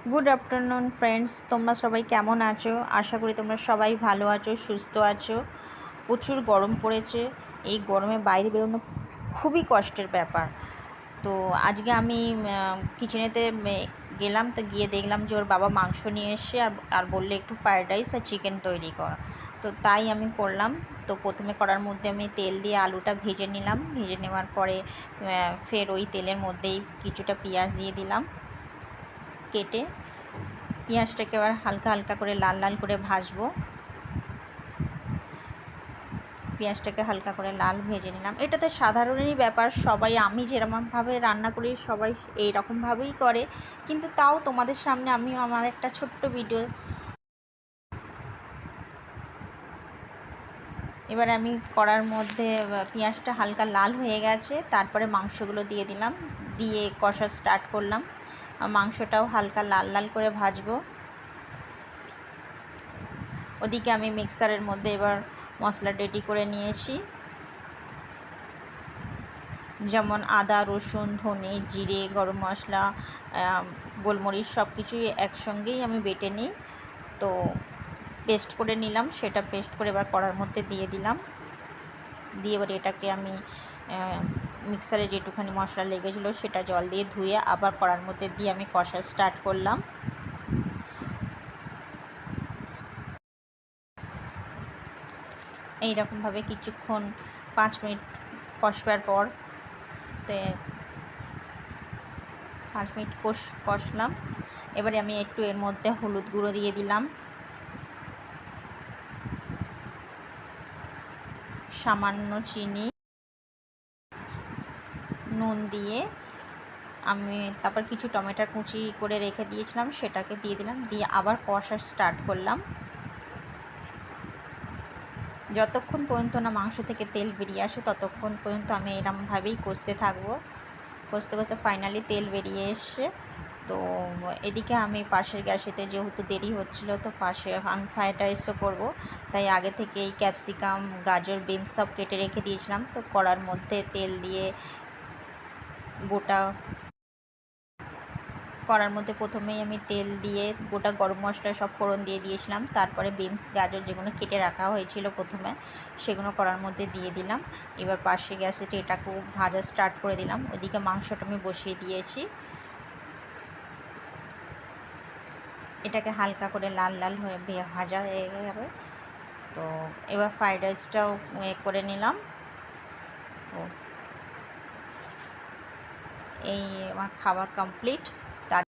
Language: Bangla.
গুড আফটারনুন ফ্রেন্ডস, তোমরা সবাই কেমন আছো? আশা করি তোমরা সবাই ভালো আছো, সুস্থ আছো। প্রচুর গরম পড়েছে। এই গরমে বাইরে বেরোনো খুবই কষ্টের ব্যাপার। তো আজকে আমি কিচেনেতে গেলাম, তো গিয়ে দেখলাম যে ওর বাবা মাংস নিয়ে এসে আর বললে একটু ফ্রায়েড রাইস আর চিকেন তৈরি করা। তো তাই আমি করলাম। তো প্রথমে কড়ার মধ্যে আমি তেল দিয়ে আলুটা ভেজে নিলাম। ভেজে নেওয়ার পরে ফের ওই তেলের মধ্যেই কিছুটা পেঁয়াজ দিয়ে দিলাম কেটে। পেঁয়াজটাকে আবার হালকা হালকা করে লাল লাল করে ভাজবো। পেঁয়াজটাকে হালকা করে লাল ভেজে নিলাম। এটা তো সাধারণই ব্যাপার, সবাই আমি যেরকমভাবে রান্না করি সবাই এই রকমভাবেই করে, কিন্তু তাও তোমাদের সামনে আমি আমার একটা ছোট্ট ভিডিও। এবার আমি কড়ার মধ্যে পেঁয়াজটা হালকা লাল হয়ে গেছে, তারপরে মাংসগুলো দিয়ে দিলাম, দিয়ে কষা স্টার্ট করলাম। মাংসটাও হালকা লাল লাল করে ভাজবো। ওদিকে আমি মিক্সারের মধ্যে এবার মশলা রেডি করে নিয়েছি, যেমন আদা, রসুন, ধনে, জিরে, গরম মশলা, গোলমরিচ সব কিছুই একসঙ্গেই আমি বেটে নিই। তো পেস্ট করে নিলাম, সেটা পেস্ট করে এবার কড়ার মধ্যে দিয়ে দিলাম। দিয়ে এবার এটাকে আমি মিক্সারে যেটুখানি মশলা লেগেছিলো সেটা জল দিয়ে ধুয়ে আবার কড়ার মধ্যে দিয়ে আমি কষা স্টার্ট করলাম। এইরকমভাবে কিছুক্ষণ 5 মিনিট কষবার পর 5 মিনিট কষলাম। এবারে আমি একটু এর মধ্যে হলুদ গুঁড়ো দিয়ে দিলাম, সামান্য চিনি, নুন দিয়ে আমি তারপর কিছু টমেটো কুচি করে রেখে দিয়েছিলাম সেটাকে দিয়ে দিলাম, দিয়ে আবার কষা স্টার্ট করলাম। যতক্ষণ পর্যন্ত না মাংস থেকে তেল বেরিয়ে আসে ততক্ষণ পর্যন্ত আমি এরকমভাবেই কষতে থাকবো। কষতে কষতে ফাইনালি তেল বেরিয়ে এসে, তো এদিকে আমি পাশের গ্যাসেতে যেহেতু দেরি হচ্ছিলো, তো পাশে আমি ফ্রায়েড রাইসও করবো, তাই আগে থেকে এই ক্যাপসিকাম, গাজর, বিনস সব কেটে রেখে দিয়েছিলাম। তো কড়ার মধ্যে তেল দিয়ে কড়ার মধ্যে প্রথমেই আমি তেল দিয়ে গোটা গরম মশলা সব ফোড়ন দিয়ে দিয়েছিলাম। তারপরে বিনস, গাজর যেগুলো কেটে রাখা হয়েছিল প্রথমে, সেগুলো কড়ার মধ্যে দিয়ে দিলাম। এবার পাশে গ্যাসে এটাকেও ভাজা স্টার্ট করে দিলাম। ওইদিকে মাংসটা আমি বসিয়ে দিয়েছি। এটাকে হালকা করে লাল লাল হয়ে ভাজা হয়ে যাবে। তো এবার ফ্রায়েড রাইসটাও করে নিলাম। ও এই আমার খাবার কমপ্লিট।